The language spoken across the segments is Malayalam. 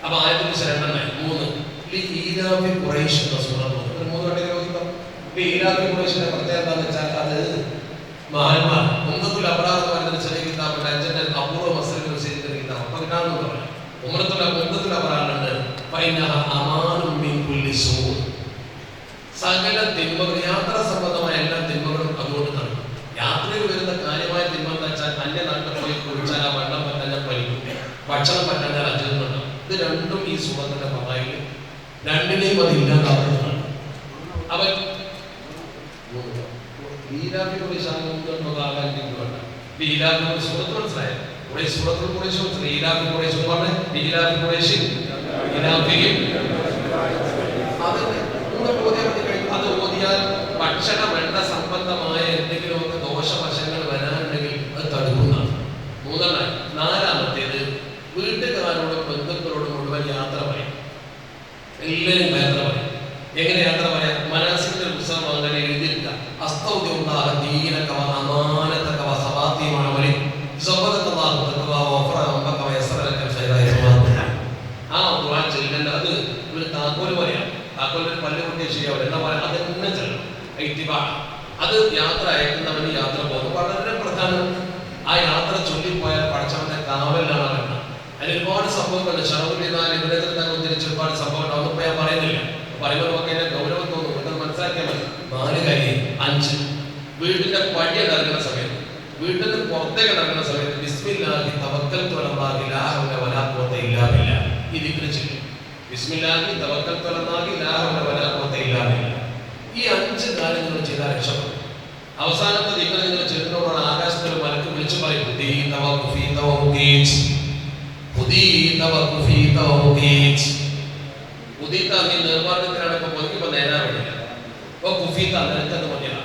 അപ്പൊ ആയതിന് കുറിച്ച് രണ്ടെണ്ണമായി. 3 ഈരാഫി ഖുറൈശ് എന്ന സൂറത്ത് ഒരു 3 വട്ടം ചോദിക്കാം. ഈരാഫി ഖുറൈശിന്റെ പ്രത്യേകത എന്താണെന്ന് വെച്ചാൽ അത് മഹാന്മാർ ഉംറത്തുൽ അബ്റാർ എന്ന് പറയുന്ന ചെറിയ കിതാബുണ്ട്. അഞ്ചന്റെ അപൂർവ മസലുകൾ ചെയ്തിരിക്കുന്ന കിതാബ്. അപ്പൊ കിട്ടാണെന്ന് പറയാം. ഉംറത്തുൽ അബ്റാറിലുണ്ട് അമാനും മിൻ കുല്ലി സൂ, സകല തിന്മകൾ, യാത്രാ സംബന്ധമായ എല്ലാ തിന്മകളും അതുകൊണ്ട് നടക്കും. യാത്രയിൽ വരുന്ന കാര്യമായ തിന്മ എന്ന് വെച്ചാൽ അന്യ നാട്ടിൽ പോയി കുളിച്ചാൽ ആ വെള്ളം പറ്റാൻ പലിക്കും, ഭക്ഷണം പറ്റാൻ അജുന്നുണ്ട്. ഇത് രണ്ടും ഈ സൂറത്തിന്റെ പതായിൽ രണ്ടിനെയും അത് ഇല്ലാതാവുന്നതാണ്. അവൻ സൂറത്ത് മനസ്സിലായത് സൂറത്തുൽ ഖുറൈശ് ഈലാഫി ഖുറൈശ് എന്ന് പറഞ്ഞാൽ ഈലാഫി ഖുറൈശ് അത് ഓതിയാൽ ഭക്ഷണം എണ്ണ സംബന്ധമായ എന്തെങ്കിലുമൊക്കെ ദോഷവശങ്ങൾ വരാനുണ്ടെങ്കിൽ അത് തടുക്കുന്നതാണ്. 3. 4ാമത്തേത് വീട്ടുകാരോടും ബന്ധുക്കളോടും മുഴുവൻ യാത്ര പറയും. എല്ലാവരും യാത്ര പറയും. എങ്ങനെ യാത്ര പറയാം? മനാസിക്കിന്റെ പുസ്തകം അങ്ങനെ എഴുതിയിരിക്കുക. അത് ഒരു താക്കോല് പറയാം. താക്കോലിന് പല്ല് കുട്ടിയെ ശരിയാവില്ല എന്നാ പറയാം. അതെന്നെ ചെല്ലണം. അത് യാത്ര അയക്കുന്നവന് യാത്ര പോകുന്നു. വളരെ പ്രധാനം. ആ യാത്ര ചൊല്ലിപ്പോയാൽ പഠിച്ചവന്റെ കാവലിലാണ് വേണ്ട. അതിന് ഒരുപാട് സംഭവങ്ങളുണ്ട്. ഉദ്ധരിച്ച് ഒരുപാട് സംഭവം അതൊന്നും ഞാൻ പറയുന്നില്ല. പറയുമ്പോൾ നമുക്ക് അതിന്റെ ഗൗരവം തോന്നും. നിങ്ങൾ മനസ്സിലാക്കിയാൽ മതി. 4 കാര്യം. 5 വീട്ടിന്റെ പടി ഇറങ്ങുന്ന സമയത്ത്, വീട്ടിൽ നിന്ന് പുറത്തേക്ക് ഇറങ്ങുന്ന സമയത്ത് ബിസ്മില്ലാഹി തവക്കൽതു അലല്ലാഹി ലാ ഹൗല വലാ ഖുവത ഇല്ലാ ബില്ലാഹ് ഈ ദിക്ർ ചൊല്ലുക. ബിസ്മില്ലാഹി തവക്കൽതു അലല്ലാഹി ലാ ഹൗല വലാ ഖുവത ഇല്ലാ ബില്ലാഹ്. ഈ 5 കാര്യങ്ങൾ ചെയ്താൽ രക്ഷപ്പെടും. അവസാനത്തെ ദിക്ർ നിങ്ങൾ ചൊല്ലുന്നതോടെ ആകാശത്തിൽ മലക്ക് വിളിച്ചു പറയും, നീ നിർമ്മാർഗത്തിലാണ് ഇപ്പൊ പൊതുക്കിപ്പോ നേരാൻ വേണ്ടിയില്ല. നിനക്കത് മതിയാണ്.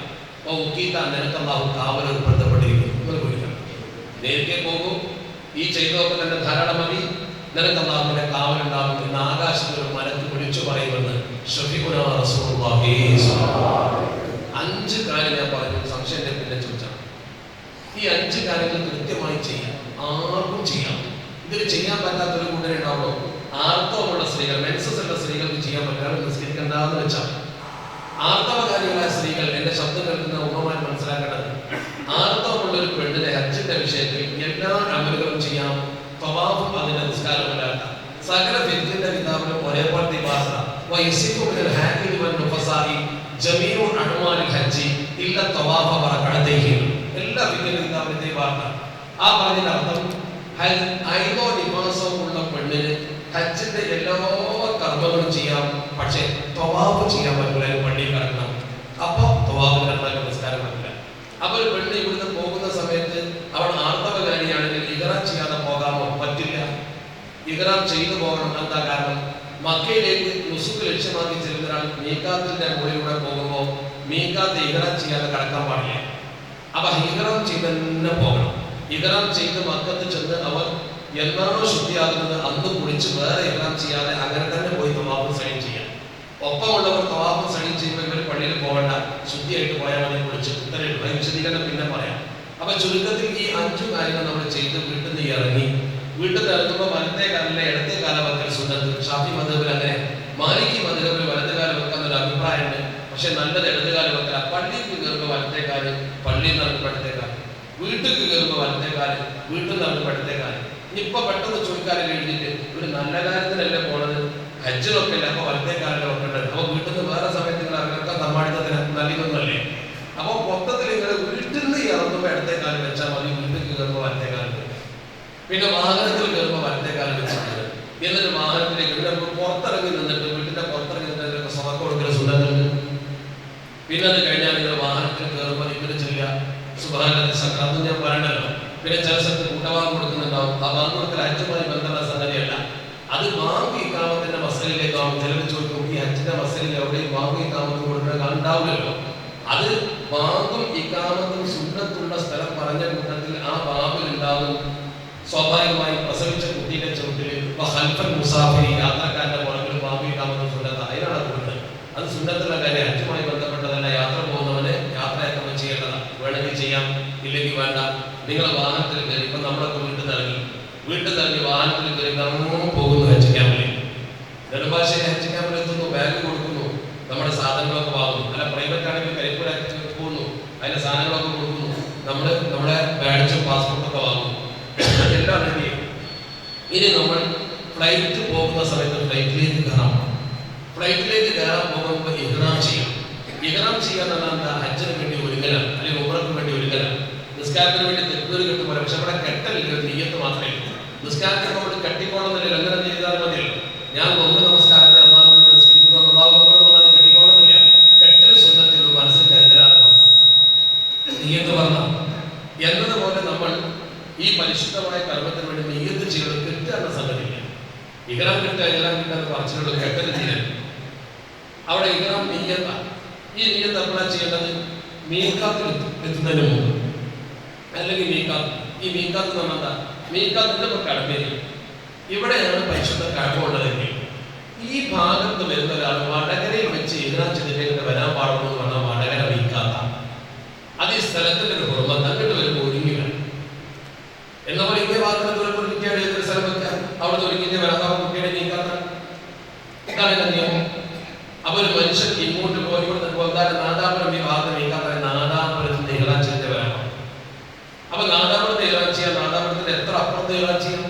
നിനക്ക് അല്ലാഹു കാവൽ ഏർപ്പെടുത്തപ്പെട്ടിരിക്കുന്നു. നിങ്ങൾ വിളിക്കണം. നേരത്തെ പോകും. ഈ ചെയ്തതൊക്കെ തന്നെ ധാരാളം മതി. നിനക്ക് അല്ലാഹുവിന്റെ കാവലുണ്ടാകും എന്ന് ആകാശത്തിൽ ഒരു മലക്ക് വിളിച്ചു പറയുമെന്ന് ശഫീഉനാ റസൂലുള്ളാഹി. 5 കാര്യം ഞാൻ പറഞ്ഞു. സംശയത്തെ പിന്നെ ചോദിച്ചാൽ ഈ 5 കാര്യങ്ങൾ കൃത്യമായി ചെയ്യാം. ആർക്കും ചെയ്യാം. ഇതിൽ ചെയ്യാൻ പറ്റാത്തൊരു കൂട്ടരെ ഉണ്ടാവുള്ളൂ. ആർത്തവമുള്ള സ്ത്രീകൾ, മെൻസസ് ഉള്ള സ്ത്രീകൾക്ക് ചെയ്യാൻ പറ്റാതെ നിസ്കരിക്കണ്ടെന്ന് വെച്ചാൽ, ആർത്തവകാരികളായ സ്ത്രീകൾ, എന്റെ ശബ്ദം കേൾക്കുന്ന ഉമ്മമാർ മനസ്സിലാക്കേണ്ടത്, ആർത്തവമുള്ള ഒരു പെണ്ണിന്റെ ഹജ്ജിന്റെ വിഷയത്തിൽ എല്ലാ അമലുകളും ചെയ്യാം. തവാഫും അതിന്റെ നിസ്കാരമില്ലാത്ത സകല ഫിഖിന്റെ കിതാബിലും ഒരേപോലത്തെ ഭാഷ എല്ലാ ഫിഖിന്റെ കിതാബിന്റെയും വാർത്ത. ആ പറഞ്ഞതിന്റെ അർത്ഥം ഹൈദോ നിവാസവും ഉള്ള പെണ്ണിന് ഹജ്ജിന്റെ എല്ലാ കർമ്മങ്ങളും ചെയ്യാം. പക്ഷെ തവാഫ് ചെയ്യാൻ പറ്റില്ല. പള്ളിയിൽ കിടക്കണം. അപ്പൊ തവാഫ് കിടന്നാൽ നമസ്കാരം പറ്റില്ല. അപ്പൊ ഒരു പെണ്ണ് ഇവിടുന്ന് പോകുന്ന സമയത്ത് അവൾ ആർത്തവകാരിയാണെങ്കിൽ ഇഹ്റാം ചെയ്യാതെ പോകാമോ? പറ്റില്ല. ഇഹ്റാം ചെയ്തു പോകണം. എന്താ കാരണം? മക്കയിലേക്ക് നുസുക്ക് ലക്ഷ്യമാക്കി ചെല്ലുന്ന ഒരാൾ മീഖാത്തിന്റെ മുകളിലൂടെ പോകുമ്പോൾ മീഖാത്ത് ഇഹ്റാം ചെയ്യാതെ കടക്കാൻ പാടില്ല. അപ്പൊ ഇഹ്റാം ചെയ്ത് തന്നെ പോകണം. ഇഹ്റാം ചെയ്ത് മക്കത്ത് ചെന്ന് അവർ എന്നാണോ ശുദ്ധിയാകുന്നത് അന്ന് കുളിച്ച് വേറെ ഇഹ്റാം ചെയ്യാതെ അങ്ങനെ തന്നെ പോയി തവാഫ് സൈൻ ചെയ്യാം. ഒപ്പമുള്ളവർ തവാഫ് സൈൻ ചെയ്യുമ്പോൾ ഇവർ പള്ളിയിൽ പോകേണ്ട, ശുദ്ധിയായിട്ട് പോയാൽ മതി. കുളിച്ച് ഉത്തരവിടുക. വിശദീകരണം പിന്നെ പറയാം. അപ്പൊ ചുരുക്കത്തിൽ ഈ 5 കാര്യങ്ങൾ നമ്മൾ ചെയ്ത് വീട്ടിൽ നിന്ന് ഇറങ്ങി. വീട്ടിൽ നിന്ന് ഇറങ്ങുമ്പോൾ വലത്തെ കാലിലെ ഇടത്തെ കാലം വെക്കൽ സുന്നത്ത്. ഷാഫി മദ്ഹബിൽ അങ്ങനെ, മാലിക്കി മദ്ഹബിൽ വലത്തെ കാലം വെക്കാൻ ഒരു അഭിപ്രായമുണ്ട്. പക്ഷെ നല്ലത് ഇടത് കാലം വെക്കല. പള്ളിക്ക് കയറുമ്പോൾ വലത്തെ കാല്, പള്ളിയിൽ നിന്ന് ഇറങ്ങുമ്പോൾ ഇടത്തെ കാല്, വീട്ടിൽ കയറുമ്പോൾ വലത്തെ കാല്, വീട്ടിൽ നിന്ന് ഇറങ്ങുമ്പോൾ ഇടത്തെ കാല്. ഇപ്പൊ പെട്ടെന്ന് ചോദിക്കാനും എഴുതിയിട്ട് ഒരു നല്ല കാര്യത്തിനല്ലേ പോണത്, ഹജ്ജിനൊക്കെ ഇല്ല, അപ്പൊ വലത്തെ കാലിലെ വെക്കേണ്ടത്. അപ്പൊ വീട്ടിൽ നിന്ന് വേറെ സമയത്ത് നിങ്ങൾ ഇറങ്ങാൻ തമ്മാടിത്തത്തിന് നല്ലതൊന്നല്ലേ? അപ്പൊ മൊത്തത്തിൽ നിങ്ങൾ വീട്ടിൽ നിന്ന് ഇറങ്ങുമ്പോൾ ഇടത്തെ കാലം വെച്ചാൽ മതി. വീട്ടിൽ കയറുമ്പോൾ വലത്തെ കാലം. പിന്നെ വാഹനത്തിൽ കയറുമ്പോൾ വലത്തെ കാലം വെച്ചിട്ടുണ്ട്. എന്നിട്ട് വാഹനത്തിലേക്ക് പുറത്തിറങ്ങി നിന്നിട്ട് വീട്ടിന്റെ പുറത്തിറങ്ങി നിന്നിട്ട് സ്വതക്കം കൊടുക്കുന്ന സുന്നത്തുണ്ട്. പിന്നെ അത് കഴിഞ്ഞാൽ നിങ്ങൾ വാഹനത്തിൽ കയറുമ്പോൾ നിങ്ങൾ ചെല്ലുക സുബ്ഹാനല്ലാഹി സക്കറാത്ത് ഞാൻ പറയണല്ലോ. പിന്നെ ചില സ്ഥലത്ത് കൂട്ടവാദം കൊടുക്കുന്നുണ്ടാവും. ആ വാദം കൊടുക്കൽ ഹജ്ജുമായി ബന്ധമുള്ള സംഗതിയല്ല. അത് വാങ്ങി ഇക്കാമത്തിന്റെ മസലിലേക്കാവും. ചിലർ ചോദിക്കും, ഈ ഹജ്ജിന്റെ മസലിൽ എവിടെയും വാങ്ങി ഇക്കാമത്ത് കൊടുക്കുന്നത് ഉണ്ടാവില്ലല്ലോ. അത് വാങ്ങും ഇക്കാമത്തും സുന്നത്തുള്ള സ്ഥലം പറഞ്ഞ കൂട്ടത്തിൽ ആ ബാബിൽ ഉണ്ടാകും. സ്വാഭാവികമായി പ്രസവിച്ച കുട്ടിയുടെ ചുവട്ടിൽ മുസാഫിരി, യാത്രക്കാരന്റെ പുറകിൽ വാങ്ങി ഇക്കാമത്തും സുന്നത്ത് അതിനാണ് കൊടുക്കുന്നത്. അത് സുന്നത്തുള്ള കാര്യം, ഹജ്ജുമായി ബന്ധപ്പെട്ടതല്ല. യാത്ര പോകുന്നവന് യാത്രയൊക്കെ ചെയ്യേണ്ടതാണ്. വേണമെങ്കിൽ ചെയ്യാം, ഇല്ലെങ്കിൽ വേണ്ട. നിങ്ങൾ വാഹനത്തിൽ കയറി, ഇപ്പൊ നമ്മളൊക്കെ വീട്ടിൽ നിന്ന് ഇറങ്ങി വാഹനത്തിൽ കയറി പോകുന്നു ഹജ്ജ് ക്യാമ്പിൽ. ഫ്ലൈറ്റ് പോകുന്ന സമയത്ത് ഫ്ലൈറ്റിലേക്ക് കയറാം. ഫ്ലൈറ്റിലേക്ക് കയറാൻ പോകുമ്പോൾ ഇഹ്റാം ചെയ്യാം. ഇഹ്റാം ചെയ്യാൻ എന്താ? ഹജ്ജിന് വേണ്ടി ഒരുങ്ങലാണ്, അല്ലെങ്കിൽ ഉംറയ്ക്ക് വേണ്ടി ഒരുങ്ങലാണ്. നിസ്കാരത്തിന് വേണ്ടി തെക്കുതൽ കിട്ടുമ്പോൾ പക്ഷെ അവിടെ കെട്ടലില്ല, ഒരു നീയത്ത് മാത്രമേ ഉള്ളൂ. നിസ്കാരത്തിന് നമ്മൾ കെട്ടിക്കോണമെന്നില്ല, അങ്ങനെ ചെയ്താൽ മതിയല്ലോ. ഞാൻ ഒന്ന് നമസ്കാരത്തെ അള്ളാഹുവിനെ നിസ്കരിക്കുന്നു അള്ളാഹു കെട്ടിക്കോണമെന്നില്ല. കെട്ടൽ സുന്നത്തിലുള്ള മനസ്സിൽ കരുതലാണ് നീയത്ത് പറഞ്ഞ എന്നതുപോലെ നമ്മൾ ഈ പരിശുദ്ധമായ കർമ്മത്തിന് വേണ്ടി നീയത്ത് ചെയ്യുന്നത് കിട്ടുന്ന സംഗതിയില്ല. ഇഹ്റാം കിട്ടുക എന്ന് പറഞ്ഞിട്ടുള്ള കെട്ടൽ ചെയ്യാൻ അവിടെ ഇഹ്റാം നീയത്താണ്. ഈ നീയത്ത് എപ്പോഴാണ് ചെയ്യേണ്ടത്? മീഖാത്തിൽ എത്തുന്നതിന് മുമ്പ്, അല്ലെങ്കിൽ മീഖാത്ത്. ഈ മീഖാത്ത് എന്ന് പറഞ്ഞാൽ മീഖാത്തിന്റെ കടമേരി ഇവിടെയാണ് പരിശുദ്ധ കഴമ്പുള്ളതെങ്കിൽ ഈ ഭാഗത്ത് വരുന്ന ഒരാൾ വടകരയിൽ വെച്ച് ഇഹ്റാം ചെയ്തിട്ട് വരാൻ പാടുള്ളൂ എന്ന് പറഞ്ഞാൽ വടകര മീഖാത്താണ്. അത് ഈ സ്ഥലത്തിന്റെ ഒരു ഹുർമത്ത്. അങ്ങോട്ട് വരുമ്പോൾ ഒരുങ്ങി വേണം. എന്ന പോലെ ഇതേ ഭാഗത്ത് ഒരുക്കിയാണ് ഏതൊരു സ്ഥലം വെക്കുക, അവിടെ ഒരുക്കിന്റെ വരാതാവ് കുട്ടിയുടെ നീക്കാത്താണ്. ഇതാണ് എന്റെ നിയമം. അപ്പൊ ഒരു മനുഷ്യൻ ഇങ്ങോട്ട് പോയി നാദാപുരം ഈ ഭാഗത്ത് നീക്കാത്ത നാദാപുരത്തിന്റെ ഇഹ്റാം ചെയ്തിട്ട് വരാം. അപ്പൊ നാദാപുരത്തെ ഇഹ്റാം ചെയ്യാം, നാദാപുരത്തിന്റെ എത്ര അപ്പുറത്ത് ഇഹ്റാം ചെയ്യാം.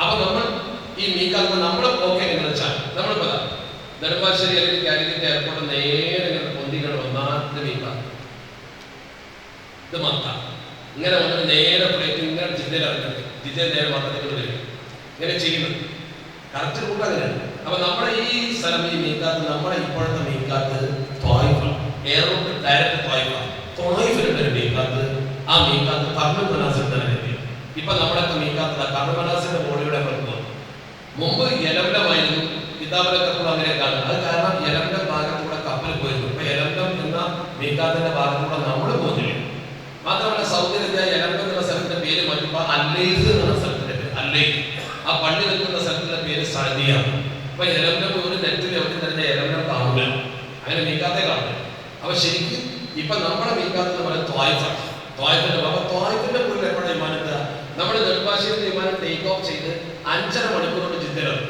അപ്പൊ നമ്മൾ ഈ മീക്കാത്ത് നമ്മൾ ഓക്കെ എന്ന് വെച്ചാൽ നമ്മളിപ്പോ നെടുമ്പാശ്ശേരി അല്ലെങ്കിൽ കാലിക്കറ്റ് എയർപോർട്ട് നേരെ പൊന്തികൾ ഒന്നാമത്തെ മീക്കാത്ത് ഇത് മക്ക. ഇങ്ങനെ വന്നിട്ട് നേരെ ഫ്ലൈറ്റ് ഇങ്ങനെ ജില്ലയിൽ ഇറങ്ങുന്നത്, ജില്ലയിൽ നേരെ മക്കത്തേക്ക് വരും. ഇങ്ങനെ ചെയ്യുന്നത് കറക്റ്റ് റൂട്ട് അങ്ങനെയാണ്. അപ്പൊ നമ്മുടെ ഈ സ്ഥലം, ഈ മീക്കാത്ത്, നമ്മുടെ ഇപ്പോഴത്തെ മീക്കാത്ത് ത്വായിഫാണ്. എയർ റൂട്ട് ഡയറക്റ്റ് ത്വായിഫാണ്. ത്വായിഫിലുള്ള ഒരു മീക്കാത്ത്, ആ മീക്കാത്ത് കർണുൽ മനാസിൽ തന്നെ ലഭ്യം. ഇപ്പൊ നമ്മുടെയൊക്കെ മീക്കാത്ത് കർണുൽ മനാസിന്റെ ബോഡിയുടെ പോകുന്നത്. മുമ്പ് യലംലമായിരുന്നു, കിതാബിലൊക്കെ അങ്ങനെ കാണും. അത് കാരണം യലംലം ഭാഗത്തൂടെ കപ്പൽ പോയിരുന്നു. ഇപ്പൊ യലംലം എന്ന മീക്കാത്തിന്റെ ഭാഗത്തൂടെ നമ്മൾ പോകുന്നില്ല. മാത്രമല്ല സൗദി അറേബ്യ യലംലം എന്ന സ്ഥലത്തിന്റെ പേര് മാറ്റിയപ്പോൾ അല്ലൈസ് എന്ന സ്ഥലത്തിന്റെ പേര് അല്ലൈസ്. ആ പള്ളി നിൽക്കുന്ന സ്ഥലത്തിന്റെ പേര് സഅദിയാണ്. അപ്പൊ യലംലം ഒരു നെറ്റിൽ എവിടെ തന്നെ യലംലം കാണില്ല, അങ്ങനെ മീക്കാത്തെ കാണില്ല. അപ്പൊ ശരിക്കും ഇപ്പൊ നമ്മുടെ മീക്കാത്ത് എന്ന് പറയുന്നത് ത്വായിഫാണ്. അപ്പൊ ത്വായിഫിന്റെ മുന്നിൽ എപ്പോഴാണ് വിമാനത്ത്? നമ്മുടെ നെടുമ്പാശ്ശേരി വിമാനം ടേക്ക് ഓഫ് ചെയ്ത് 5.5 മണിക്കൂർ കൊണ്ട് ജിദ്ദയിലാണ്.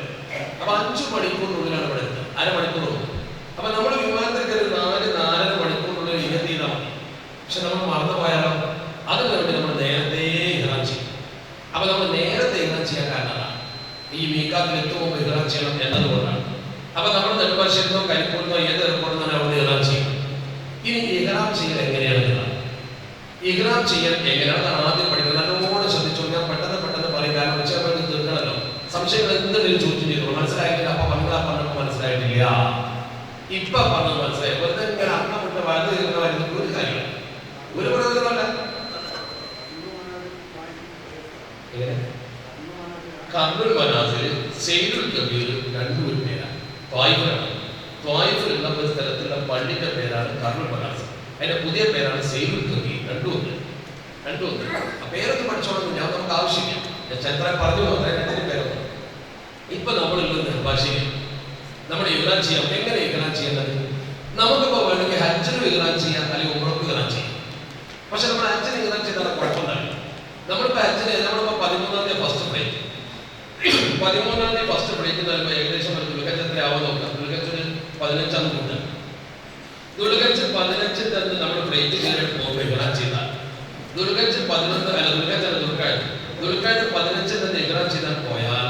അപ്പൊ 5 മണിക്കൂറിനുള്ളിലാണ് ഇവിടെ എത്തുന്നത്, അരമണിക്കൂർ കൊണ്ട്. അപ്പൊ നമ്മൾ വിമാനത്തിൽ കയറി 4-4.5 മണിക്കൂറിനുള്ളിൽ ഇങ്ങനെ ചെയ്താൽ മതി. പക്ഷെ നമ്മൾ മറന്നുപോയാലോ? അതിന് വേണ്ടി നമ്മൾ നേരത്തെ ഇഹ്റാം ചെയ്യും. അപ്പൊ നമ്മൾ നേരത്തെ ഇഹ്റാം ചെയ്യാൻ കാരണം ഈ മീക്കാത്തിൽ എത്തുമ്പോൾ ഇഹ്റാം ചെയ്യണം എന്നതുകൊണ്ടാണ്. അപ്പൊ നമ്മൾ നെടുമ്പാശ്ശേരിന്നോ കരിപ്പൂരിന്നോ ഏത് എയർപോർട്ടിൽ അവിടെ ഇഹ്റാം ചെയ്യും. ഇനി ഇഹ്റാം ചെയ്യൽ എങ്ങനെയാണ്? ഇഹ്റാം ചെയ്യൽ എങ്ങനെയാണ് ആദ്യം പഠിക്കുന്നത്. നല്ലോണം ശ്രദ്ധിച്ചു. ഞാൻ പെട്ടെന്ന് പറയും, കാരണം ഉച്ചയാകുമ്പോൾ തീർക്കണമല്ലോ. സംശയങ്ങൾ എന്തെങ്കിലും ചോദിച്ചു ചെയ്തു മനസ്സിലായിട്ടില്ല. അപ്പൊ പറഞ്ഞപ്പോൾ മനസ്സിലായിട്ടില്ല, ഇപ്പൊ പറഞ്ഞത് മനസ്സിലായി. വെറുതെ ഇങ്ങനെ അമ്മ വിട്ട വലത് തീർക്കണമായിരുന്നു ഒരു കാര്യമാണ്, ഒരു പ്രയോജനമല്ല. കർണുൽ മനാസിൽ സെയ്ദുൽ കബീർ രണ്ടുപേരും പേരാണ്. ത്വായിഫിലാണ്. ത്വായിഫിലുള്ള ഒരു സ്ഥലത്തുള്ള പള്ളിന്റെ പേരാണ് കർണുൽ മനാസിൽ. അതിന്റെ പുതിയ പേരാണ് സെയ്ദുൽ കബീർ. രണ്ടും ഉണ്ട്. ആ പേരൊന്നും പഠിച്ചോളൂ, ഞാൻ നമുക്ക് ആവശ്യമില്ല. ചരിത്ര പറഞ്ഞു രണ്ടിന്റെ പേരൊന്നും. ഇപ്പൊ നമ്മളുള്ളത് നെടുമ്പാശ്ശേരി. നമ്മൾ ഇഹ്റാം ചെയ്യാം. എങ്ങനെ ഇഹ്റാം ചെയ്യുന്നത്? നമുക്കിപ്പോ വേണമെങ്കിൽ ഹജ്ജിന് ഇഹ്റാം ചെയ്യാം, അല്ലെങ്കിൽ ഉംറക്ക് ഇഹ്റാം ചെയ്യാം. പക്ഷെ നമ്മൾ ഹജ്ജിന് ഇഹ്റാം ചെയ്താൽ കുഴപ്പമുണ്ടാവില്ല. നമ്മളിപ്പോ ഹജ്ജിന് നമ്മളിപ്പോ 13-ാം തീയതി ഫസ്റ്റ് ഫ്ലൈറ്റ്. 13-ാം തീയതി ഫസ്റ്റ് ഫ്ലൈറ്റ് നൽകുമ്പോൾ ഏകദേശം ഒരു ദുൽഹജ്ജ് നോക്കാം. ദുൽഹജ്ജ് 15-ാം തീയതി. ദുൽഹജ്ജ് 15 തന്നെ നമ്മൾ ഫ്ലൈറ്റ് കയറിയിട്ട് പോകുമ്പോൾ ഇഹ്റാം ചെയ്താൽ ദുൽഹജ്ജ് 15 തന്നെ ഇഹ്റാം ചെയ്താൽ പോയാൽ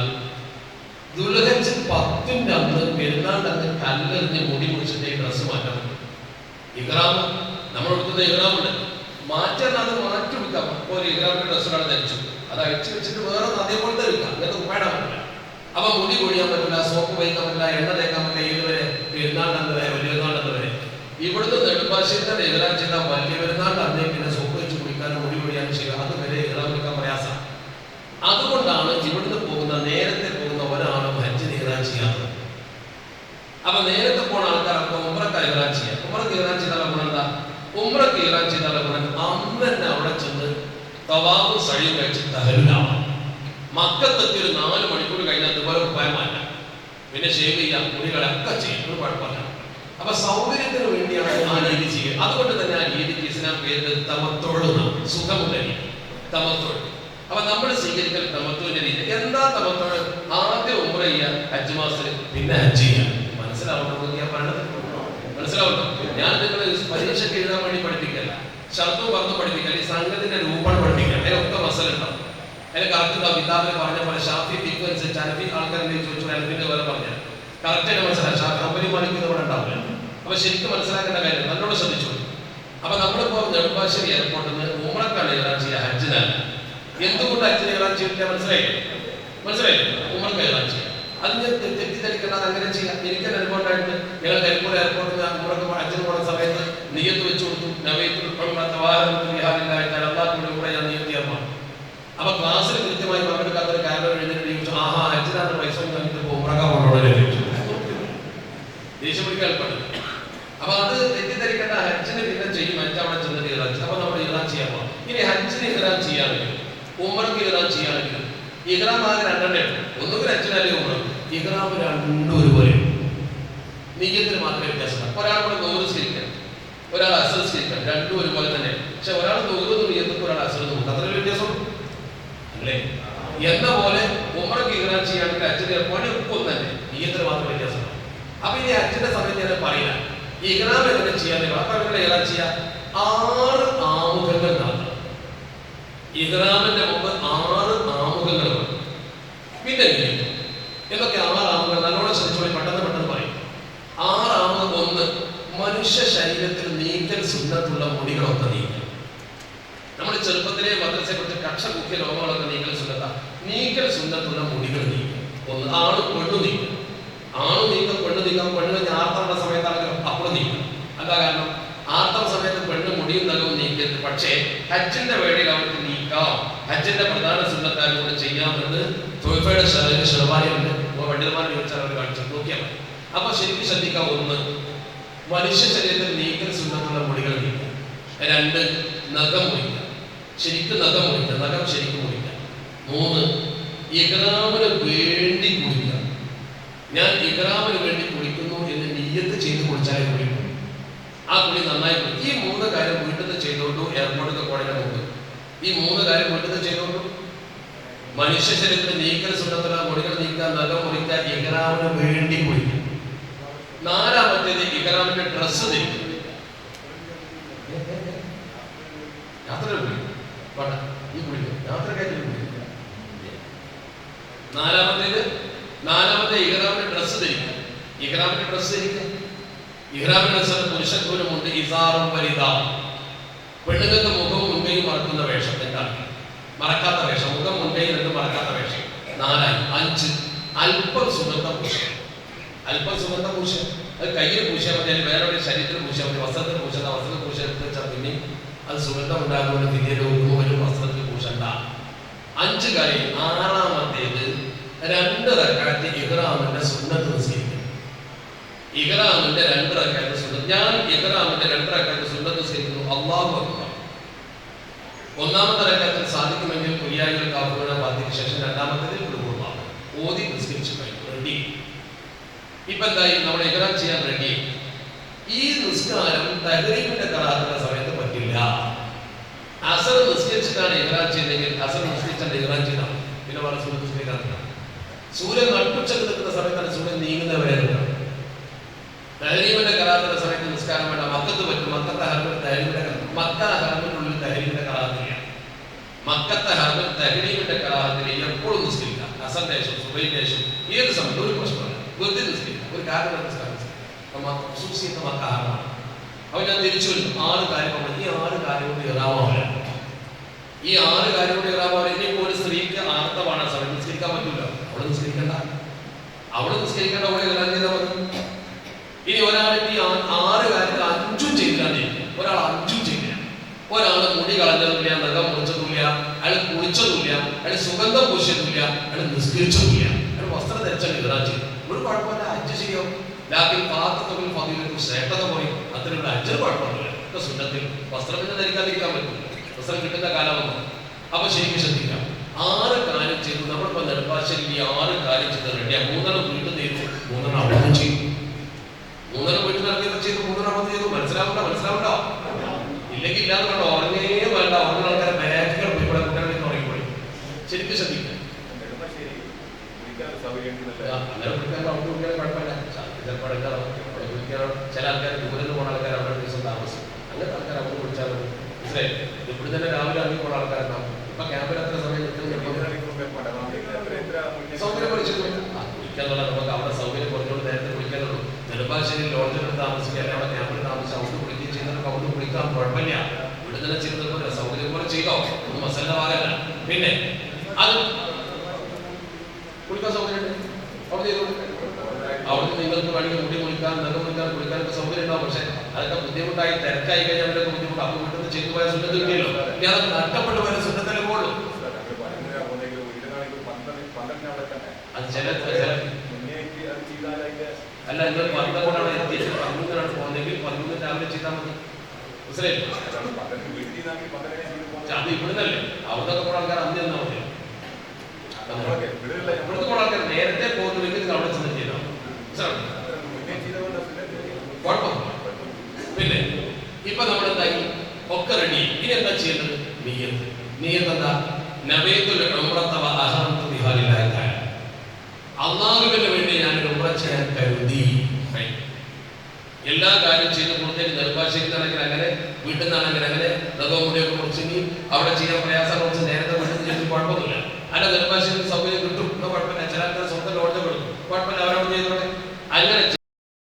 ദുൽഹജ്ജ് 10-ന്റെ അന്ന് പെരുന്നാളിന്റെ അന്ന് കല്ലെറിഞ്ഞ് മുടി മുറിച്ചിട്ട് ഡ്രസ്സ് മാറ്റാൻ പറ്റും. ഇഹ്റാം നമ്മൾ എടുക്കുന്ന ഇഹ്റാമുണ്ട്, മാറ്റാൻ അത് മാറ്റി കൊടുക്കാം. ഒരു ഇഹ്റാമിന്റെ ഡ്രസ്സുകളാണ് ധരിച്ചു, അത് അഴിച്ചു വെച്ചിട്ട് വേറെ അതേപോലത്തെ എടുക്കാം. അങ്ങനത്തെ ഉപ്പായിടാൻ പറ്റില്ല. അപ്പൊ മുടി കൊഴിയാൻ പറ്റില്ല, സോപ്പ് വയ്ക്കാൻ പറ്റില്ല, എണ്ണ തേക്കാൻ പറ്റില്ല. ഏതുവരെ? പെരുന്നാളിന്റെ അന്ന് വരെ, വലിയ പെരുന്നാളിന്റെ അന്ന് വരെ. ഇവിടുന്ന് നെടുമ്പാശ്ശേരിയുടെ ഇഹ്റാം ചെയ്താൽ വലിയ പെരുന്നാളിന്റെ അന്നേ പിന്നെ സോപ്പ് വെച്ച് കുടിക്കാനും മുടി കൊഴിയാനും ചെയ്യുക. അതുവരെ ഇഹ്റാം എടുക്കാൻ പ്രയാസം. അതുകൊണ്ടാണ് ഇവിടുന്ന് പോകുന്ന നേരത്തെ പോകുന്ന ഒരാളും ഹജ്ജിന് ഇഹ്റാം ചെയ്യാത്തത്. അപ്പൊ നേരത്തെ പോണ ആൾക്കാരൊക്കെ ഉംറക്ക് ഇഹ്റാം ചെയ്യാം. ഉംറക്ക് ഇഹ്റാം ചെയ്താൽ ഗുണം എന്താ? ഉംറക്ക് ഇഹ്റാം ചെയ്താൽ ഗുണം അന്ന് തന്നെ അവിടെ ചെന്ന് തവാഫും സഴിയും കഴിച്ച് തഹല്ലുലാവാം. മക്കത്തെത്തി ഒരു 4 മണിക്കൂർ കഴിഞ്ഞാൽ അതുപോലെ ഉപ്പായം മാറ്റാം, പിന്നെ ഷേവ് ചെയ്യാം, മുടികളൊക്കെ ചെയ്യും, ഒരു കുഴപ്പമില്ല. അപ്പൊ സൗകര്യത്തിന് വേണ്ടിയാണ് ആ രീതി ചെയ്യുക. അതുകൊണ്ട് തന്നെ ആ രീതിക്ക് ഇസ്ലാം പേര് തമത്തുഅ്, സുഖമുള്ള രീതി, തമത്തുഅ്. അപ്പൊ നമ്മൾ സ്വീകരിക്കൽ തമത്തുവിന്റെ രീതി. എന്താ തമത്തുഅ്? ആദ്യം ഉംറ ചെയ്യാം ഹജ്ജ് മാസത്തിൽ, പിന്നെ ഹജ്ജ് ചെയ്യാം. മനസ്സിലാവുണ്ടോ? ഞാൻ പറഞ്ഞത് മനസ്സിലാവുണ്ടോ? ഞാൻ നിങ്ങൾ പരീക്ഷയ്ക്ക് എഴുതാൻ വേണ്ടി പഠിപ്പിക്കല്ല, ശബ്ദവും പറഞ്ഞു പഠിപ്പിക്കൽ, ഈ സംഘത്തിന്റെ രൂപം പഠിപ്പിക്കാം. അതിലൊക്കെ മസലുണ്ടാവും. അതിന് കറക്റ്റ് കിതാബിൽ പറഞ്ഞ പോലെ ഷാഫി ഫിഖ് അനുസരിച്ച് അനഫി ആൾക്കാരെ ചോദിച്ചു അനഫിന്റെ പോലെ പറഞ്ഞാൽ കറക്റ്റായിട്ട് മനസ്സിലാക്കാം. ഷാഫി അമ്പലി മാലിക്കുന്ന ഇവിടെ ഉണ്ടാവില്ല. അപ്പൊ ശരിക്കും മനസ്സിലാക്കേണ്ട കാര്യം നല്ലോണം ശ്രദ്ധിച്ചു. അപ്പൊ നമ്മളിപ്പോ നെടുമ്പാശ്ശേരി എയർപോർട്ടിൽ നിന്ന് ഉംറക്കാണ് ഇറാൻ ചെയ്യുക, ഹജ്ജിനല്ല. എന്തുകൊണ്ട് ഹജ്ജിന് ഇറാൻ ചെയ്തില്ല മനസ്സിലായില്ലേ? ഉംറക്ക് ഇറാൻ ചെയ്യുക. അതിന് തെറ്റിദ്ധരിക്കേണ്ടത് അങ്ങനെ ചെയ്യാം. എനിക്ക് അനുഭവം ഉണ്ടായിട്ട് ഞങ്ങൾ കരിപ്പൂർ എയർപോർട്ടിൽ നിന്ന് ഉംറക്ക് ഹജ്ജിന് പോകുന്ന സമയത്ത് നിയ്യത്ത് വെച്ചു കൊടുത്തു. അപ്പൊ ക്ലാസ്സിൽ കൃത്യമായി പങ്കെടുക്കാത്ത ഒരു കാരണം എഴുതിയിട്ട് ചോദിച്ചു, ആഹാ ഹജ്ജിനാണ് പൈസ ഉംറക്കാൻ കൊണ്ടുപോകണേ ദേഷ്യം പിടിക്കാൻ എളുപ്പമുണ്ട്. അപ്പൊ അത് തെറ്റിദ്ധരിക്കേണ്ട. ഹജ്ജിന് പിന്നെ ചെയ്യും, ഹജ്ജ് അവിടെ ചെന്നിട്ട് ഇറാൻ. അപ്പൊ നമ്മൾ ഇറാൻ ചെയ്യാൻ പോകാം. ഇനി ഹജ്ജിന് ഇറാൻ ചെയ്യാനെങ്കിലും ഉംറക്ക് ഇറാൻ ചെയ്യാനെങ്കിലും ഇഹ്റാം ആകെ രണ്ടെണ്ണേ ഉള്ളൂ. ഒന്നുകിൽ ഹജ്ജിനല്ലേ ഉംറക്ക്. ഇഹ്റാം രണ്ടും ഒരുപോലെ, നിയ്യത്തിന് മാത്രമേ വ്യത്യാസം. ഒരാൾ കൂടെ ദൂരം സ്വീകരിക്കണം, ഒരാൾ അസർ സ്വീകരിക്കണം, രണ്ടും ഒരുപോലെ തന്നെ. പക്ഷെ ഒരാൾ ദൂരത്തും നിയ്യത്തും ഒരാൾ അസറും ഉണ്ട്. അത്ര വ്യത്യാസം അല്ലേ? എന്ന പോലെ ഉംറക്ക് ഇഹ്റാം ചെയ്യുകയാണെങ്കിൽ ഹജ്ജിന് പണി ഒപ്പം തന്നെ, നിയ്യത്തിന് മാത്രം വ്യത്യാസം. അപ്പൊ ഇനി ഹജ്ജിന്റെ സമയത്ത് ഞാൻ പറയില്ല ഇഹ്റാം എങ്ങനെ ചെയ്യാൻ. അപ്പൊ എങ്ങനെ ഇഹ്റാം ചെയ്യാം? 6 ആമുഖങ്ങൾ നടത്തണം. ഇഹ്റാമിന്റെ മുമ്പ് 6 ആമുഖങ്ങൾ വേണം. പിന്നെ എന്തൊക്കെ 6 ആമുഖങ്ങൾ? നല്ലോണം ശ്രദ്ധിച്ചോളി, പെട്ടെന്ന് പറയും. 6 ആമുഖം. 1, മനുഷ്യ ശരീരത്തിൽ നീക്കൽ സുന്നത്തുള്ള മുടികളൊക്കെ നീക്കണം. നമ്മൾ ചെറുപ്പത്തിലെ മദ്രസയെ കുറിച്ച് കക്ഷ മുഖ്യ രോഗങ്ങളൊക്കെ നീക്കൽ സുന്നത്ത. നീക്കൽ സുന്നത്തുള്ള മുടികൾ നീക്കണം. 1. ആണ് പെണ്ണു നീക്കണം. ആണ് നീക്കം, പെണ്ണ് നീക്കം. പെണ്ണ് ആർത്തവ സമയത്താണെങ്കിലും അപ്പോഴും നീക്കണം. എന്താ കാരണം? ആർത്തവ സമയത്ത് പെണ്ണ് മുടിയും നഖവും നീക്കരുത്. പക്ഷേ ഹജ്ജിന്റെ വേളയിൽ അവർക്ക് നീക്കാം. ഹജ്ജിന്റെ പ്രധാന സുന്നത്താരോട് ചെയ്യാമെന്ന് തൊയ്ഫയുടെ ഷെർവാനിയുണ്ട്. പണ്ഡിതന്മാർ ചോദിച്ചാൽ അവർ കാണിച്ചു നോക്കിയാൽ മതി. അപ്പൊ ശരിക്കും ശ്രദ്ധിക്കാം. 1, മനുഷ്യ ശരീരത്തിൽ നീക്കൽ സുന്നത്തുള്ള മുടികൾ നീക്കുക. 2, നഖം മുറിക്കുക. ശരിക്കും നഖം മുറിക്കുക, നഖം ശരിക്കും മുറിക്കുക. 3, ഇഹ്റാമിന് വേണ്ടി കുളിക്കുക. ഞാൻ ഇഹ്റാമിന് വേണ്ടി കുളിക്കുന്നു എന്ന് നിയ്യത്ത് ചെയ്ത് കുളിച്ചാലേ കുളിക്കും. ആ കുളി നന്നായി കുളി. ഈ 3 കാര്യം വീട്ടിൽ നിന്ന് ചെയ്തോണ്ടു. എയർപോർട്ടിൽ പോണതിന് മുമ്പ് ഈ 3 കാര്യം വീട്ടിൽ നിന്ന് ചെയ്തോണ്ടു. മനുഷ്യ ശരീരത്തിൽ നീക്കൽ സുന്നത്തുള്ള മുടികൾ നീക്കുക, നഖം മുറിക്കുക, ഇഹ്റാമിന് വേണ്ടി കുളിക്കുക. 4-മത്തേത് ഇഹ്റാമിന്റെ ഡ്രസ്സ് ധരിക്കുക. യാത്ര ഈ കുളിക്കുക, യാത്രക്കായിട്ട് കുളിക്കുക. 4-മത്തെ ഇഹ്റാമിന്റെ ഡ്രസ്സ് ധരിക്കുക. ഇഹ്റാമിന്റെ ഡ്രസ്സ് ധരിക്കുക. ഇഹ്റാമിന്റെ ഡ്രസ്സ് പുരുഷക്കൂലമുണ്ട്. ഇസാറും വരിദാവും. പെണ്ണുങ്ങൾക്ക് മുഖവും മുൻകൈയും മറക്കുന്ന വേഷം. എന്താണ്? മറക്കാത്ത വേഷം. മുഖം മുൻകൈയും രണ്ടും മറക്കാത്ത വേഷം. 4. 5, അല്പം സുഗന്ധം പൂശുക. അല്പം സുഗന്ധം പൂശുക. അത് കയ്യിൽ പൂശിയാൽ മതി, അല്ലെങ്കിൽ വേറെ ശരീരത്തിൽ പൂശിയാൽ മതി. വസ്ത്രത്തിൽ പൂശുക. വസ്ത്രത്തിൽ പൂശെടുത്ത് വെച്ചാൽ പിന്നെ അത് സുഗന്ധം ഉണ്ടാകുമ്പോൾ പിന്നീട് ഒരു വസ്ത്രത്തിൽ പൂശണ്ട. 5 കാര്യം. 6-മത്തേത് 2 റക്അത്ത് ഇഹ്റാമിന്റെ സുന്നത്ത് നിസ്കരിക്കുക. ഇഹ്റാമിന്റെ 2 റക്അത്ത് സുന്നത്ത്. ഞാൻ ഇഹ്റാമിന്റെ 2 റക്അത്ത് സുന്നത്ത് നിസ്കരിക്കുന്നു. അല്ലാഹു അക്ബർ. 1-മത്തെ റക്അത്തിൽ സാധിക്കുമെങ്കിൽ കുയ്യായികൾ കാഫിറുകളെ ബാധിക്ക് ശേഷം 2-മത്തേതിൽ കുൽഹുവല്ലാഹ് ഓതി നിസ്കരിച്ചു കഴിഞ്ഞു. റെഡി. ഇപ്പൊ എന്തായി? നമ്മൾ ഇഹ്റാം ചെയ്യാൻ റെഡി. ഈ നിസ്കാരം തഹ്രീമിന്റെ ഖറാഅത്തിന്റെ സമയത്ത് പറ്റില്ല. അസർ നിസ്കരിച്ചിട്ടാണ് ഇഹ്റാം ചെയ്തെങ്കിൽ അസർ നിസ്കരിച്ചാണ് ഇഹ്റാം ചെയ്താൽ പിന്നെ വേറെ സുന്നത്ത് നിസ്കരിക്കാൻ. സൂര്യൻ നട്ടുച്ചക്ക് നിൽക്കുന്ന സമയത്താണ് സൂര്യൻ നീങ്ങുന്നവരെ നിൽക്കണം. തഹ്രീമിന്റെ ഖറാഅത്തിന്റെ സമയത്ത് നിസ്കാരം വേണ്ട. മക്കത്ത് പറ്റും. മക്കത്തെ ഹറമിൽ തഹ്രീമിന്റെ മക്ക ഹറമിനുള്ളിൽ തഹ്രീമിന്റെ ഖറാഅത്തില്ല. മക്കത്തെ ഹറമിൽ തഹ്രീമിന്റെ ഖറാഅത്തിൽ എപ്പോഴും നിസ്കരിക്കാം. അസറിന്റെ ശേഷം, സുബഹിന്റെ ശേഷം, ഏത് സമയത്ത് ഒരു പ്രശ്നമില്ല. വെറുതെ നിസ്കരിക്കാം. ഒരു കാരണം നിസ്കാരം മക്ക ഹറമാണ്. അപ്പൊ ഞാൻ തിരിച്ചു വരും. 6 കാര്യമാണ്. ഈ 6 കാര്യം കൊണ്ട് ഇഹ്റാമാവില്ല. ഈ 6 കാര്യം കൊണ്ട് ഇഹ്റാമാവില്ല. ഇനിയിപ്പോൾ ഒരു സ്ത്രീക്ക് ആർത്തവാണ് സമയം നിസ്കരിക്കാൻ പറ്റില്ല. അവള് നിസ്കരിക്കണ്ട. അവള് ഇഹ്റാം ചെയ്താൽ മതി. ഇനി ഒരാൾക്ക് ഈ 6 കാര്യത്തിൽ 5ഉം ചെയ്തില്ലാണ്ടിരിക്കും. ഒരാൾ 5ഉം ചെയ്തില്ല. ഒരാൾ മുടി കളഞ്ഞതുമില്ല, നഖം മുറിച്ചതുമില്ല, അയാൾ കുളിച്ചതുമില്ല, അയാൾ സുഗന്ധം പൂശിയതുമില്ല, അയാൾ നിസ്കരിച്ചതുമില്ല, അയാൾ വസ്ത്രം ധരിച്ചാൽ ഇഹ്റാം ചെയ്തു. ഒരു കുഴപ്പമില്ല. ഹജ്ജ് ശരിയാവും. ലാക്കിൻ പാത്രത്തിൽ ഫദീലത്തും ശ്രേഷ്ഠത പറയും. അത്തരമുള്ള ഹജ്ജ് കുഴപ്പമൊന്നുമില്ല. ഇപ്പൊ സുന്നത്തിൽ വസ്ത്രം ധരിക്കാതിരിക്കാൻ പറ്റില്ല. വസ്ത്രം കിട്ടുന്ന കാലമൊന്നും. അപ്പൊ ശരിക്കും ശ്രദ്ധിക്കാം. 6 കാര്യം ചെയ്തു. നമ്മളിപ്പോ നെടുമ്പാശ്ശേരി ഈ 6 കാര്യം ചെയ്ത് റെഡിയാ. 3 വീട്ടിൽ ചെയ്തു, 3 അവിടെ ചെയ്തു. 3 വീട്ടിൽ നടത്തിയത് ചെയ്തു, 3 അവിടെ ചെയ്തു. മനസ്സിലാവണ്ടോ? ഇല്ലെങ്കിൽ ഇല്ലാതെ കണ്ടോ? ഉറങ്ങേ വേണ്ട. ഉറങ്ങുന്ന ആൾക്കാരെ ബാക്കിൽ പോയി കൂടെ കുട്ടികളെ ഉറങ്ങിപ്പോയി. ശരിക്കും ശ്രദ്ധിക്കാം. അങ്ങനെ കുടിക്കാൻ അവിടെ കുടിക്കാൻ കുഴപ്പമില്ല. ചിലപ്പോൾ ചില ആൾക്കാർ ദൂരെ നിന്ന് പോകുന്ന ആൾക്കാർ അവിടെ ദിവസം താമസം. അങ്ങനത്തെ ആൾക്കാർ അവിടെ കുടിച്ചാൽ മനസ്സിലായി. ഇവിടെ തന്നെ രാവിലെ ഇറങ്ങി പോകുന്ന ആൾക്കാരുണ്ടാവും. ഇപ്പൊ ഇപ്പൊ ക്യാമ്പിൽ എത്ര സമയം സൗകര്യം കുറച്ചിട്ടു കുളിക്കാന്നുള്ള നമുക്ക് അവിടെ സൗകര്യം കുറച്ചുകൊണ്ട് നേരത്തെ കുളിക്കാനുള്ളൂ. നെടുമ്പാശ്ശേരി ലോഡ്ജിൽ താമസിക്കുക, അല്ലെങ്കിൽ അവിടെ ക്യാമ്പിൽ താമസിക്കുക, അവിടെ കുളിക്കുകയും ചെയ്യുന്നവർക്ക് അവിടെ കുളിക്കാൻ കുഴപ്പമില്ല. ഇവിടെ തന്നെ ചെയ്യുന്നത് സൗകര്യം പോലെ ചെയ്തോ, ഒന്നും മസല്ലമാകല്ല. പിന്നെ അത് കുളിക്കാൻ സൗകര്യം അവിടെ ചെയ്തോ. അവിടെ നിങ്ങൾക്ക് വേണമെങ്കിൽ മുടി കുളിക്കാൻ, നഖം കുളിക്കാൻ, കുളിക്കാനൊക്കെ സൗകര്യം ഉണ്ടാവും. പക്ഷെ അതൊക്കെ ബുദ്ധിമുട്ടായി തിരക്കായി കഴിഞ്ഞാൽ അവരൊക്കെ ബുദ്ധിമുട്ട്. അപ്പൊ വീട്ടിൽ നിന്ന് ചെയ്തു പോയ സുന്നത്ത് കിട്ടിയല്ലോ. ഇനി അത് നഷ്ടപ്പെട്ടു പോയ സുന്നത്തല്ലേ പോകുള്ളൂ. അത് ചില അല്ല, നിങ്ങൾ 12 എത്തിയിട്ട് 13 പോകുന്നെങ്കിൽ 13 രാവിലെ ചെയ്താൽ മതി. മനസ്സിലായില്ലേ? അത് ഇവിടുന്നല്ലേ, അവിടുന്നൊക്കെ പോയ ആൾക്കാർ അന്ന് തന്നാൽ മതി. ഇവിടുത്തെ പോയ ആൾക്കാർ നേരത്തെ പോകുന്നുണ്ടെങ്കിൽ നിങ്ങൾ അവിടെ ചെന്ന് ചെയ്താൽ കുഴപ്പമില്ല. പിന്നെ ഇപ്പൊ നമ്മളെന്തായി ഒക്കെ റെഡി. ഇനി എന്താ ചെയ്യേണ്ടത്? നിയ്യത്ത്. നിയ്യത്ത് എന്താ? നബീത്തുൽ ഉംറത വ അഹറംതു ബിഹാ ലില്ലാഹി തആല. അല്ലാഹുവിന് വേണ്ടി ഞാൻ ഉംറ ചെയ്യാൻ കരുതി. എല്ലാ കാര്യം ചെയ്ത് കൊടുത്തേക്ക് നെടുമ്പാശ്ശേരിന്നാണെങ്കിൽ അങ്ങനെ, വീട്ടിൽ നിന്നാണെങ്കിൽ അങ്ങനെ, നഖവും മുടിയൊക്കെ മുറിച്ചെങ്കിൽ അവിടെ ചെയ്യാൻ പ്രയാസം കുറച്ച് നേരത്തെ വീട്ടിൽ ചെയ്ത് കുഴപ്പമൊന്നുമില്ല. അല്ല നെടുമ്പാശ്ശേരി സൗകര്യം